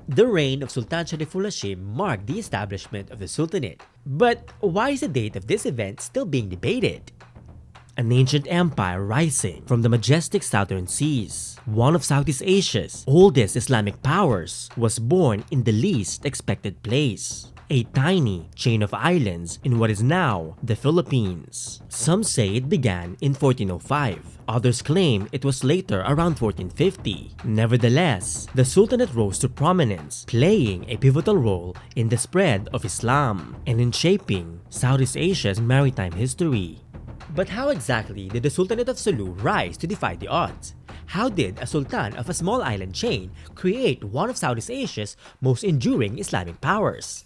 The reign of Sultan Sharif ul-Hāshim marked the establishment of the Sultanate. But why is the date of this event still being debated? An ancient empire rising from the majestic southern seas, one of Southeast Asia's oldest Islamic powers, was born in the least expected place. A tiny chain of islands in what is now the Philippines. Some say it began in 1405. Others claim it was later around 1450. Nevertheless, the Sultanate rose to prominence, playing a pivotal role in the spread of Islam and in shaping Southeast Asia's maritime history. But how exactly did the Sultanate of Sulu rise to defy the odds? How did a sultan of a small island chain create one of Southeast Asia's most enduring Islamic powers?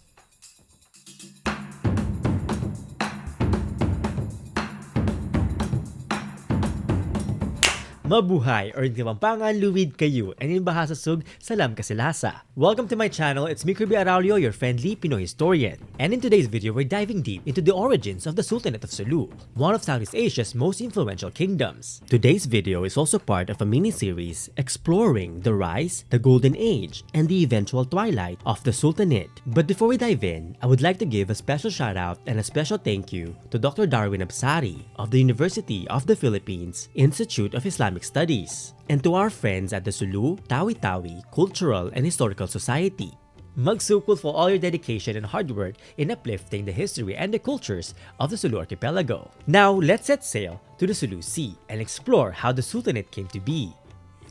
Mabuhay or hindi mampangan luwid kayo and inbaha sa sug salam kasilasa. Welcome to my channel, it's me Kirby Araullo, your friendly Pinoy historian. And in today's video, we're diving deep into the origins of the Sultanate of Sulu, one of Southeast Asia's most influential kingdoms. Today's video is also part of a mini-series exploring the rise, the golden age, and the eventual twilight of the Sultanate. But before we dive in, I would like to give a special shout out and a special thank you to Dr. Darwin Absari of the University of the Philippines Institute of Islamic Studies, and to our friends at the Sulu Tawi-Tawi Cultural and Historical Society. Magsukol for all your dedication and hard work in uplifting the history and the cultures of the Sulu Archipelago. Now, let's set sail to the Sulu Sea and explore how the Sultanate came to be.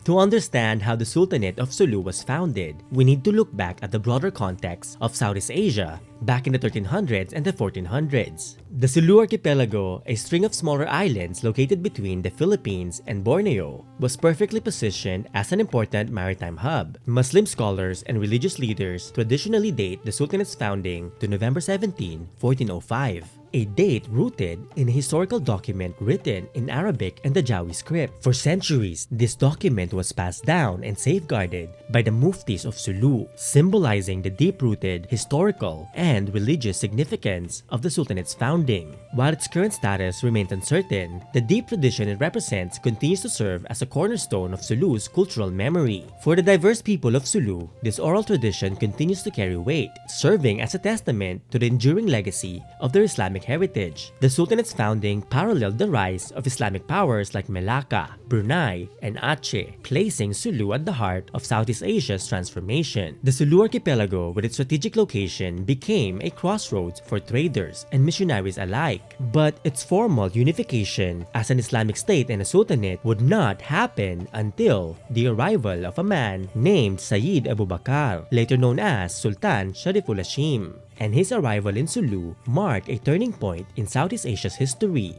To understand how the Sultanate of Sulu was founded, we need to look back at the broader context of Southeast Asia back in the 1300s and the 1400s. The Sulu Archipelago, a string of smaller islands located between the Philippines and Borneo, was perfectly positioned as an important maritime hub. Muslim scholars and religious leaders traditionally date the Sultanate's founding to November 17, 1405. A date rooted in a historical document written in Arabic and the Jawi script. For centuries, this document was passed down and safeguarded by the Muftis of Sulu, symbolizing the deep-rooted historical and religious significance of the Sultanate's founding. While its current status remains uncertain, the deep tradition it represents continues to serve as a cornerstone of Sulu's cultural memory. For the diverse people of Sulu, this oral tradition continues to carry weight, serving as a testament to the enduring legacy of their Islamic heritage. The Sultanate's founding paralleled the rise of Islamic powers like Malacca, Brunei, and Aceh, placing Sulu at the heart of Southeast Asia's transformation. The Sulu Archipelago, with its strategic location, became a crossroads for traders and missionaries alike. But its formal unification as an Islamic state and a sultanate would not happen until the arrival of a man named Sayyid Abu Bakr, later known as Sultan Sharif ul-Hāshim. And his arrival in Sulu marked a turning point in Southeast Asia's history.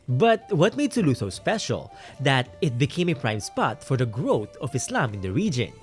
But what made Sulu so special that it became a prime spot for the growth of Islam in the region?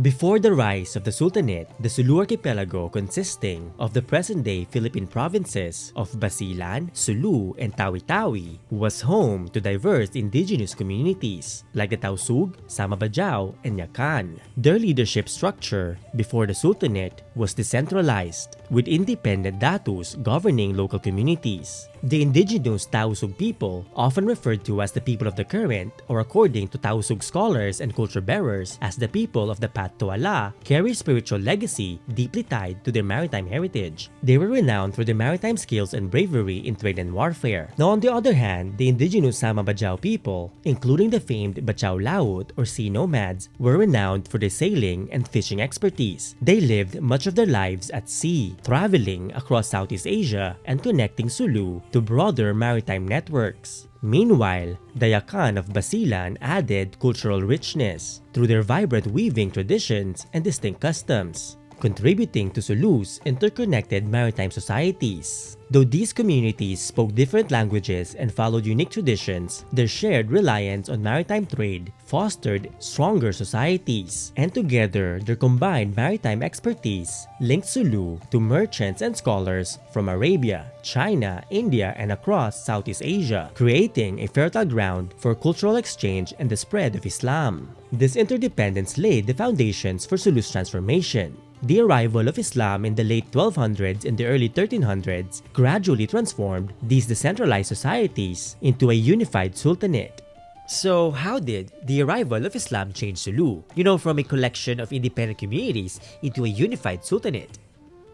Before the rise of the Sultanate, the Sulu Archipelago, consisting of the present-day Philippine provinces of Basilan, Sulu, and Tawi-Tawi, was home to diverse indigenous communities like the Tausūg, Sama-Bajau, and Yakan. Their leadership structure before the Sultanate was decentralized, with independent datus governing local communities. The indigenous Tausūg people, often referred to as the people of the current, or according to Tausūg scholars and culture bearers, as the people of the path to Allah, carry spiritual legacy deeply tied to their maritime heritage. They were renowned for their maritime skills and bravery in trade and warfare. Now, on the other hand, the indigenous Sama-Bajau people, including the famed Bajau Laut or sea nomads, were renowned for their sailing and fishing expertise. They lived much of their lives at sea, traveling across Southeast Asia and connecting Sulu to broader maritime networks. Meanwhile, the Yakan of Basilan added cultural richness through their vibrant weaving traditions and distinct customs, contributing to Sulu's interconnected maritime societies. Though these communities spoke different languages and followed unique traditions, their shared reliance on maritime trade fostered stronger societies, and together their combined maritime expertise linked Sulu to merchants and scholars from Arabia, China, India, and across Southeast Asia, creating a fertile ground for cultural exchange and the spread of Islam. This interdependence laid the foundations for Sulu's transformation. The arrival of Islam in the late 1200s and the early 1300s gradually transformed these decentralized societies into a unified sultanate. So how did the arrival of Islam change Sulu? From a collection of independent communities into a unified sultanate.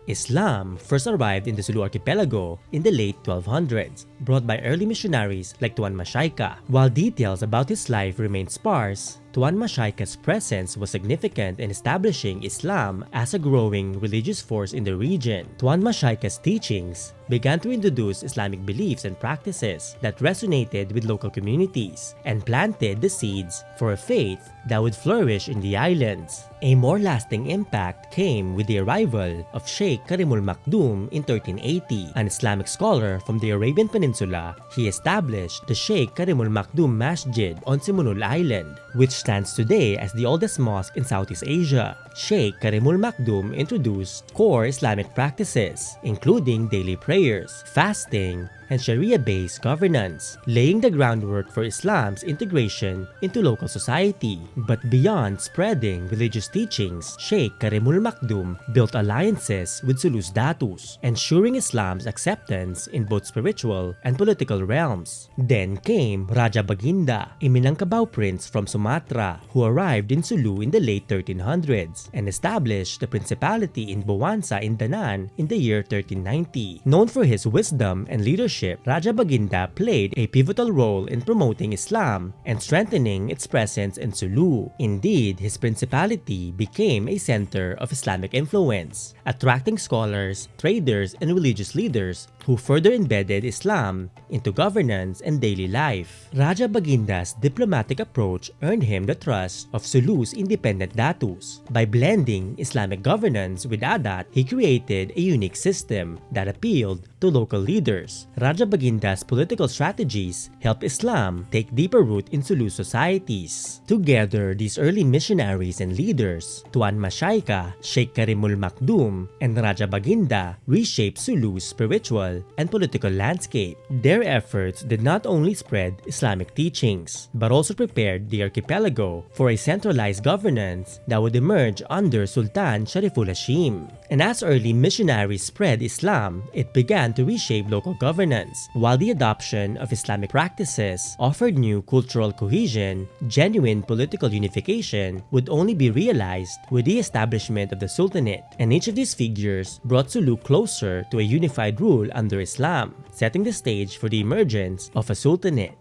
Islam first arrived in the Sulu Archipelago in the late 1200s, brought by early missionaries like Tuan Mashayka. While details about his life remain sparse, Tuan Mashayka's presence was significant in establishing Islam as a growing religious force in the region. Tuan Mashayka's teachings began to introduce Islamic beliefs and practices that resonated with local communities and planted the seeds for a faith that would flourish in the islands. A more lasting impact came with the arrival of Sheikh Karimul Makdum in 1380, an Islamic scholar from the Arabian Peninsula. He established the Sheikh Karimul Makdum Masjid on Simunul Island, which stands today as the oldest mosque in Southeast Asia. Sheikh Karimul Makdum introduced core Islamic practices, including daily prayers, fasting, and Sharia-based governance, laying the groundwork for Islam's integration into local society. But beyond spreading religious teachings, Sheikh Karimul Makdum built alliances with Sulu's datus, ensuring Islam's acceptance in both spiritual and political realms. Then came Raja Baginda, a Minangkabau prince from Sumatra, who arrived in Sulu in the late 1300s and established the principality in Buwansa in Danan in the year 1390. Known for his wisdom and leadership, Raja Baginda played a pivotal role in promoting Islam and strengthening its presence in Sulu. Indeed, his principality became a center of Islamic influence, attracting scholars, traders, and religious leaders who further embedded Islam into governance and daily life. Raja Baginda's diplomatic approach earned him the trust of Sulu's independent datus. By blending Islamic governance with Adat, he created a unique system that appealed to local leaders. Raja Baginda's political strategies helped Islam take deeper root in Sulu societies. Together, these early missionaries and leaders, Tuan Mashayka, Sheikh Karimul Makdum, and Raja Baginda, reshaped Sulu's spiritual and political landscape. Their efforts did not only spread Islamic teachings, but also prepared the archipelago for a centralized governance that would emerge under Sultan Sharif ul-Hāshim. And as early missionaries spread Islam, it began to reshape local governance. While the adoption of Islamic practices offered new cultural cohesion, genuine political unification would only be realized with the establishment of the Sultanate. And each of these figures brought Sulu closer to a unified rule under Islam, setting the stage for the emergence of a Sultanate.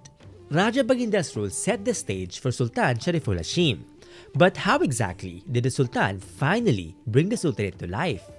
Raja Baginda's rule set the stage for Sultan Sharif ul-Hāshim. But how exactly did the Sultan finally bring the Sultanate to life?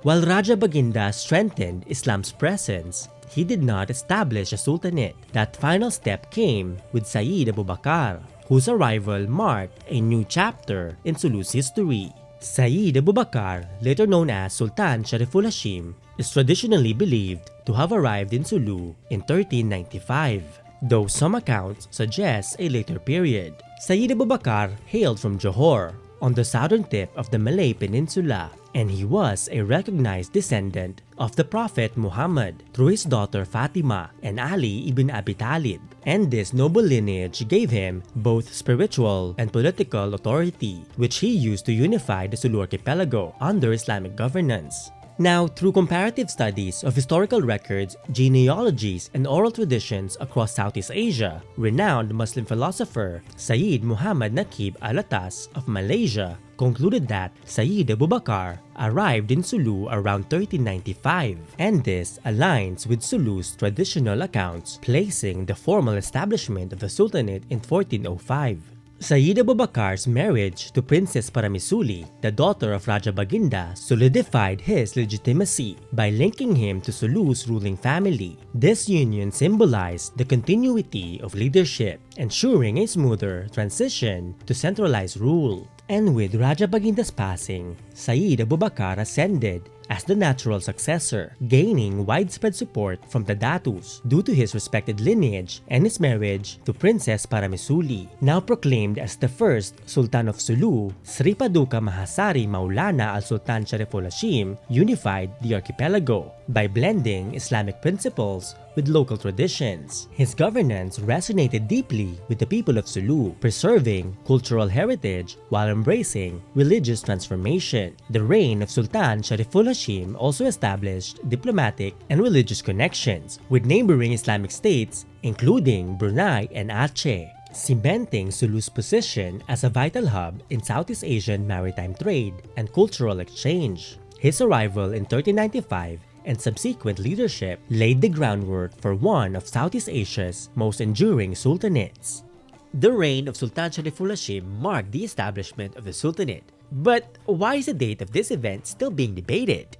While Raja Baginda strengthened Islam's presence, he did not establish a Sultanate. That final step came with Sayyid Abu Bakr, whose arrival marked a new chapter in Sulu's history. Sayyid Abu Bakr, later known as Sultan Sharif ul-Hāshim, is traditionally believed to have arrived in Sulu in 1395, though some accounts suggest a later period. Sayyid Abu Bakr hailed from Johor, on the southern tip of the Malay Peninsula, and he was a recognized descendant of the Prophet Muhammad through his daughter Fatima and Ali ibn Abi Talib. And this noble lineage gave him both spiritual and political authority, which he used to unify the Sulu Archipelago under Islamic governance. Now, through comparative studies of historical records, genealogies, and oral traditions across Southeast Asia, renowned Muslim philosopher Sayyid Muhammad Naqib Alatas of Malaysia concluded that Sayyid Abu Bakr arrived in Sulu around 1395, and this aligns with Sulu's traditional accounts, placing the formal establishment of the Sultanate in 1405. Sayyid Abu Bakr's marriage to Princess Paramisuli, the daughter of Raja Baginda, solidified his legitimacy by linking him to Sulu's ruling family. This union symbolized the continuity of leadership, ensuring a smoother transition to centralized rule. And with Raja Baginda's passing, Sayyid Abu Bakr ascended as the natural successor, gaining widespread support from the datus due to his respected lineage and his marriage to Princess Paramisuli. Now proclaimed as the first Sultan of Sulu, Sri Paduka Mahasari Maulana al-Sultan Sharif ul-Hāshim unified the archipelago by blending Islamic principles with local traditions. His governance resonated deeply with the people of Sulu, preserving cultural heritage while embracing religious transformation. The reign of Sultan Sharif ul-Hāshim also established diplomatic and religious connections with neighboring Islamic states, including Brunei and Aceh. cementing Sulu's position as a vital hub in Southeast Asian maritime trade and cultural exchange. His arrival in 1395 and subsequent leadership laid the groundwork for one of Southeast Asia's most enduring sultanates. The reign of Sultan Sharif ul-Hāshim marked the establishment of the Sultanate. But why is the date of this event still being debated?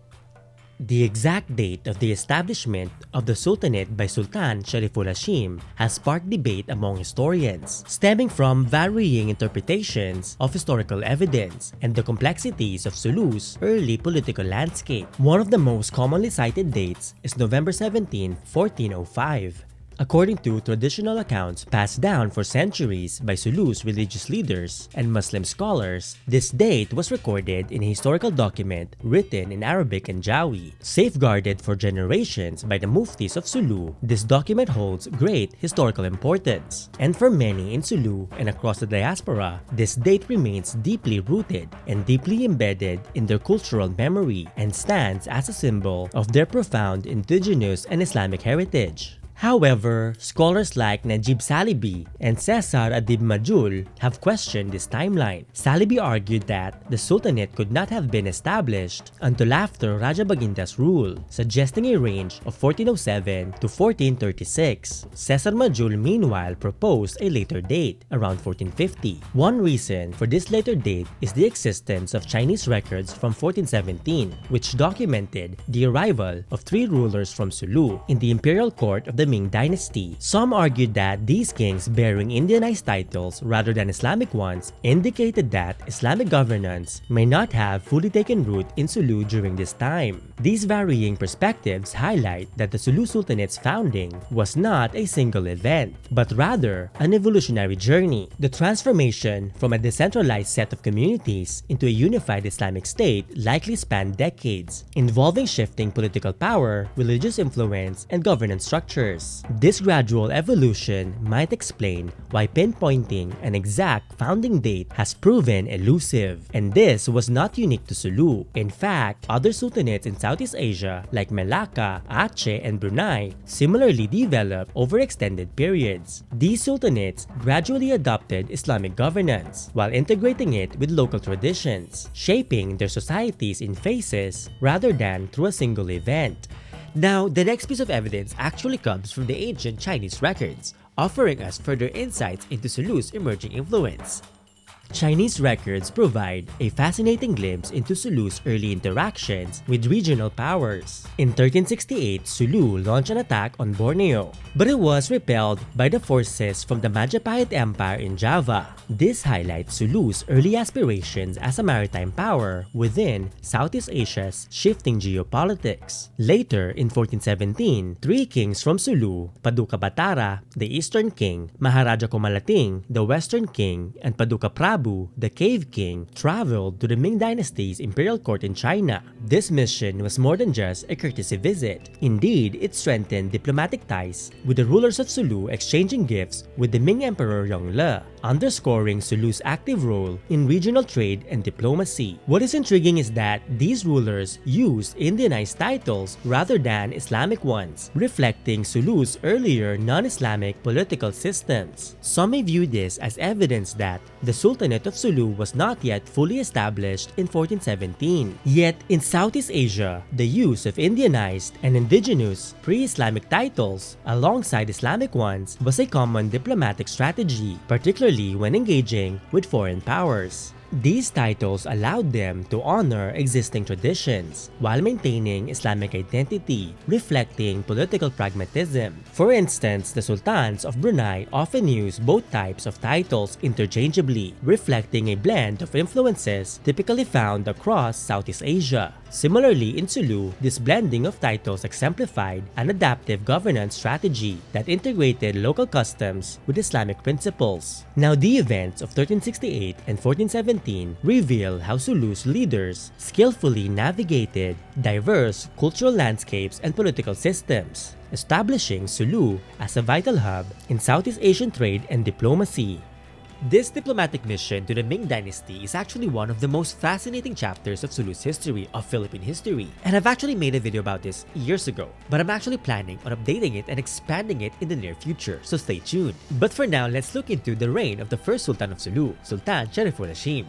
The exact date of the establishment of the Sultanate by Sultan Sharif ul-Hāshim has sparked debate among historians, stemming from varying interpretations of historical evidence and the complexities of Sulu's early political landscape. One of the most commonly cited dates is November 17, 1405. According to traditional accounts passed down for centuries by Sulu's religious leaders and Muslim scholars, this date was recorded in a historical document written in Arabic and Jawi. Safeguarded for generations by the muftis of Sulu, this document holds great historical importance. And for many in Sulu and across the diaspora, this date remains deeply rooted and deeply embedded in their cultural memory and stands as a symbol of their profound indigenous and Islamic heritage. However, scholars like Najib Salibi and Cesar Adib Majul have questioned this timeline. Salibi argued that the Sultanate could not have been established until after Raja Baginda's rule, suggesting a range of 1407 to 1436. Cesar Majul meanwhile proposed a later date, around 1450. One reason for this later date is the existence of Chinese records from 1417, which documented the arrival of 3 rulers from Sulu in the imperial court of the Ming dynasty. Some argued that these kings bearing Indianized titles rather than Islamic ones indicated that Islamic governance may not have fully taken root in Sulu during this time. These varying perspectives highlight that the Sulu Sultanate's founding was not a single event, but rather an evolutionary journey. The transformation from a decentralized set of communities into a unified Islamic state likely spanned decades, involving shifting political power, religious influence, and governance structures. This gradual evolution might explain why pinpointing an exact founding date has proven elusive. And this was not unique to Sulu. In fact, other sultanates in Southeast Asia like Malacca, Aceh, and Brunei similarly developed over extended periods. These sultanates gradually adopted Islamic governance while integrating it with local traditions, shaping their societies in phases rather than through a single event. Now, the next piece of evidence actually comes from the ancient Chinese records, offering us further insights into Sulu's emerging influence. Chinese records provide a fascinating glimpse into Sulu's early interactions with regional powers. In 1368, Sulu launched an attack on Borneo, but it was repelled by the forces from the Majapahit Empire in Java. This highlights Sulu's early aspirations as a maritime power within Southeast Asia's shifting geopolitics. Later, in 1417, 3 kings from Sulu, Paduka Batara, the Eastern King, Maharaja Komalating, the Western King, and Paduka Prabhu, the Cave King, traveled to the Ming Dynasty's imperial court in China. This mission was more than just a courtesy visit. Indeed, it strengthened diplomatic ties, with the rulers of Sulu exchanging gifts with the Ming Emperor Yongle, underscoring Sulu's active role in regional trade and diplomacy. What is intriguing is that these rulers used Indianized titles rather than Islamic ones, reflecting Sulu's earlier non-Islamic political systems. Some may view this as evidence that the Sultanate of Sulu was not yet fully established in 1417. Yet, in Southeast Asia, the use of Indianized and indigenous pre-Islamic titles alongside Islamic ones was a common diplomatic strategy, particularly when engaging with foreign powers. These titles allowed them to honor existing traditions while maintaining Islamic identity, reflecting political pragmatism. For instance, the sultans of Brunei often use both types of titles interchangeably, reflecting a blend of influences typically found across Southeast Asia. Similarly, in Sulu, this blending of titles exemplified an adaptive governance strategy that integrated local customs with Islamic principles. Now, the events of 1368 and 1417 reveal how Sulu's leaders skillfully navigated diverse cultural landscapes and political systems, establishing Sulu as a vital hub in Southeast Asian trade and diplomacy. This diplomatic mission to the Ming dynasty is actually one of the most fascinating chapters of Sulu's history of Philippine history, and I've actually made a video about this years ago, but I'm actually planning on updating it and expanding it in the near future, so stay tuned. But for now, let's look into the reign of the first Sultan of Sulu, Sultan Sharif ul-Hāshim.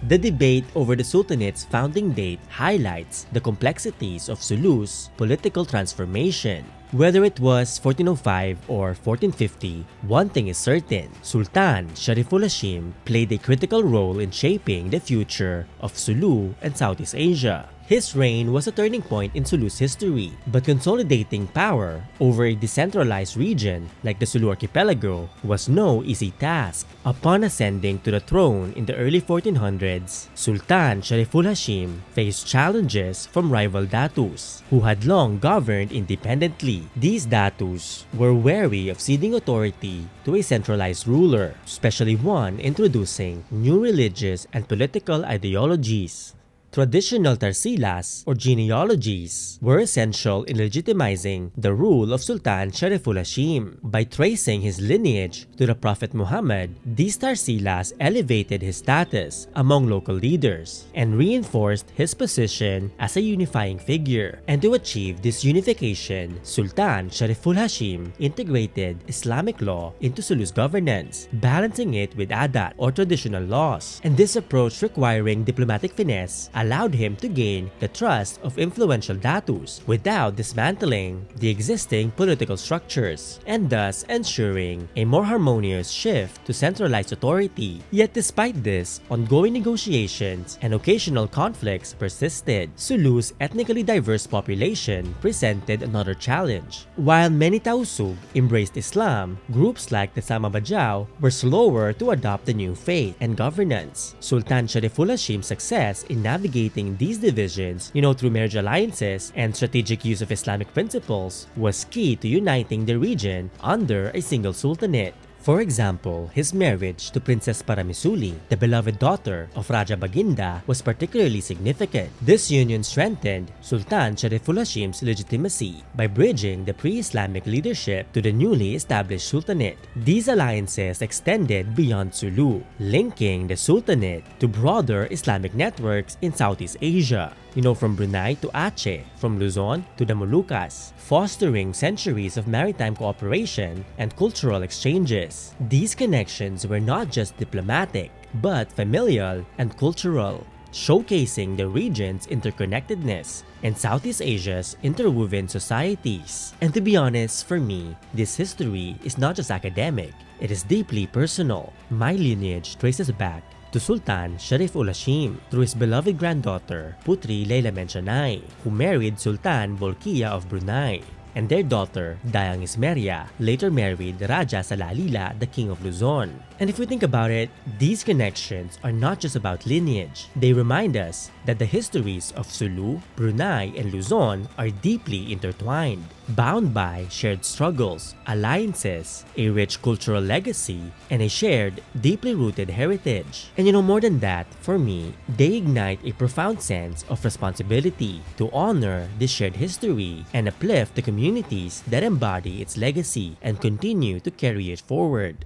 The debate over the Sultanate's founding date highlights the complexities of Sulu's political transformation. Whether it was 1405 or 1450, one thing is certain: Sultan Sharif ul-Hāshim played a critical role in shaping the future of Sulu and Southeast Asia. His reign was a turning point in Sulu's history, but consolidating power over a decentralized region like the Sulu Archipelago was no easy task. Upon ascending to the throne in the early 1400s, Sultan Sharif ul-Hāshim faced challenges from rival datus, who had long governed independently. These datus were wary of ceding authority to a centralized ruler, especially one introducing new religious and political ideologies. Traditional tarsilas or genealogies were essential in legitimizing the rule of Sultan Sharif ul-Hāshim. By tracing his lineage to the Prophet Muhammad, these tarsilas elevated his status among local leaders and reinforced his position as a unifying figure. And to achieve this unification, Sultan Sharif ul-Hāshim integrated Islamic law into Sulu's governance, balancing it with adat or traditional laws. And this approach, requiring diplomatic finesse, allowed him to gain the trust of influential datus without dismantling the existing political structures, and thus ensuring a more harmonious shift to centralized authority. Yet despite this, ongoing negotiations and occasional conflicts persisted. Sulu's ethnically diverse population presented another challenge. While many Tausūg embraced Islam, groups like the Sama-Bajau were slower to adopt the new faith and governance. Sultan Sharif ul-Hāshim's success in navigating these divisions, through marriage alliances and strategic use of Islamic principles, was key to uniting the region under a single sultanate. For example, his marriage to Princess Paramisuli, the beloved daughter of Raja Baginda, was particularly significant. This union strengthened Sultan Sharif ul-Hāshim's legitimacy by bridging the pre-Islamic leadership to the newly established sultanate. These alliances extended beyond Sulu, linking the sultanate to broader Islamic networks in Southeast Asia. From Brunei to Aceh, from Luzon to the Moluccas, fostering centuries of maritime cooperation and cultural exchanges. These connections were not just diplomatic, but familial and cultural, showcasing the region's interconnectedness and Southeast Asia's interwoven societies. And to be honest, for me, this history is not just academic, it is deeply personal. My lineage traces back to Sultan Sharif ul-Hāshim through his beloved granddaughter, Putri Leila Menchanai, who married Sultan Bolkiah of Brunei, and their daughter, Dayang Ismeria, later married Raja Salalila, the king of Luzon. And if we think about it, these connections are not just about lineage. They remind us that the histories of Sulu, Brunei, and Luzon are deeply intertwined, bound by shared struggles, alliances, a rich cultural legacy, and a shared, deeply rooted heritage. And more than that, for me, they ignite a profound sense of responsibility to honor this shared history and uplift the communities that embody its legacy and continue to carry it forward.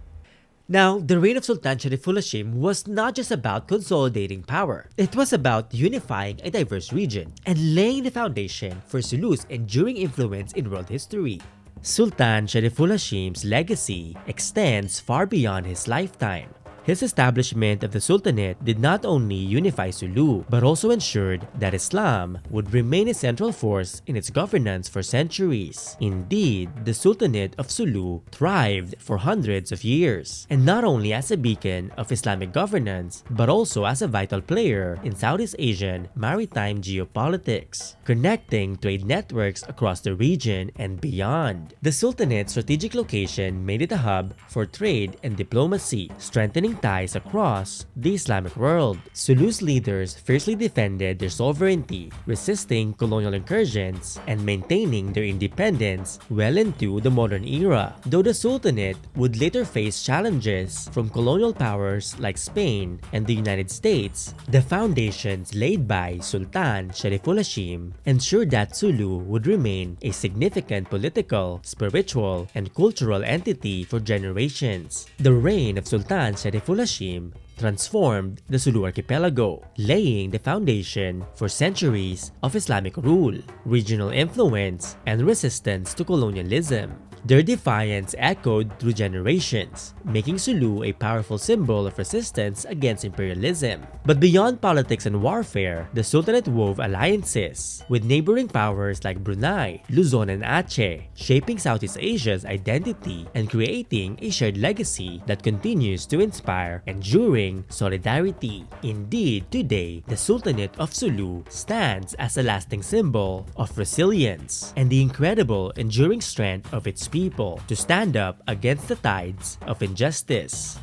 Now, the reign of Sultan Sharif ul-Hāshim was not just about consolidating power. It was about unifying a diverse region and laying the foundation for Sulu's enduring influence in world history. Sultan Sharif ul-Hāshim's legacy extends far beyond his lifetime. His establishment of the Sultanate did not only unify Sulu, but also ensured that Islam would remain a central force in its governance for centuries. Indeed, the Sultanate of Sulu thrived for hundreds of years, and not only as a beacon of Islamic governance, but also as a vital player in Southeast Asian maritime geopolitics, connecting trade networks across the region and beyond. The Sultanate's strategic location made it a hub for trade and diplomacy, strengthening ties across the Islamic world. Sulu's leaders fiercely defended their sovereignty, resisting colonial incursions and maintaining their independence well into the modern era. Though the Sultanate would later face challenges from colonial powers like Spain and the United States, the foundations laid by Sultan Sharif ul-Hāshim ensured that Sulu would remain a significant political, spiritual, and cultural entity for generations. The reign of Sultan Sharif Caliph ul-Hāshim transformed the Sulu Archipelago, laying the foundation for centuries of Islamic rule, regional influence, and resistance to colonialism. Their defiance echoed through generations, making Sulu a powerful symbol of resistance against imperialism. But beyond politics and warfare, the Sultanate wove alliances with neighboring powers like Brunei, Luzon, and Aceh, shaping Southeast Asia's identity and creating a shared legacy that continues to inspire enduring solidarity. Indeed, today, the Sultanate of Sulu stands as a lasting symbol of resilience and the incredible enduring strength of its people to stand up against the tides of injustice.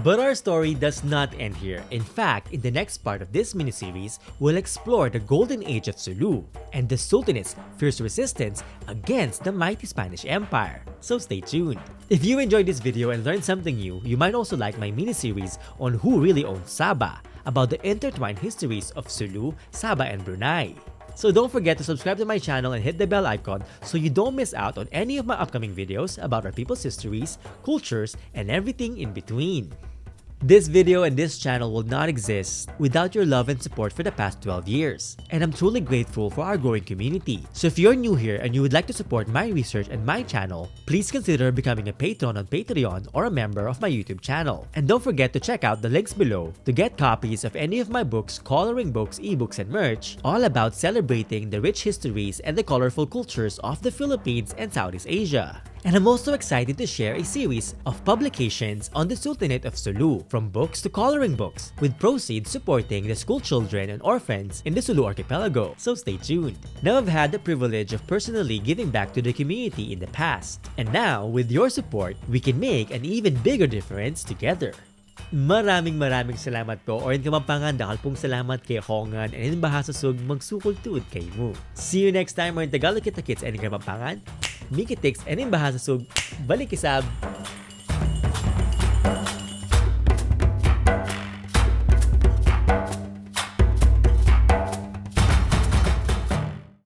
But our story does not end here. In fact, in the next part of this miniseries, we'll explore the golden age of Sulu and the Sultanate's fierce resistance against the mighty Spanish Empire. So stay tuned. If you enjoyed this video and learned something new, you might also like my miniseries on who really owned Sabah, about the intertwined histories of Sulu, Sabah, and Brunei. So don't forget to subscribe to my channel and hit the bell icon so you don't miss out on any of my upcoming videos about our people's histories, cultures, and everything in between. This video and this channel will not exist without your love and support for the past 12 years, and I'm truly grateful for our growing community. So if you're new here and you would like to support my research and my channel, please consider becoming a patron on Patreon or a member of my YouTube channel. And don't forget to check out the links below to get copies of any of my books, coloring books, ebooks, and merch, all about celebrating the rich histories and the colorful cultures of the Philippines and Southeast Asia. And I'm also excited to share a series of publications on the Sultanate of Sulu, from books to coloring books, with proceeds supporting the school children and orphans in the Sulu Archipelago. So stay tuned. Now I've had the privilege of personally giving back to the community in the past. And now, with your support, we can make an even bigger difference together. Maraming salamat po, or in Kamampangan, dakal pong salamat kay Hongan, and in Bahasa-Sug, magsukol tuod kay mo. See you next time, or in Tagalog kita kits, and in Kamampangan, Mikitix, and in Bahasa-Sug, balik isab!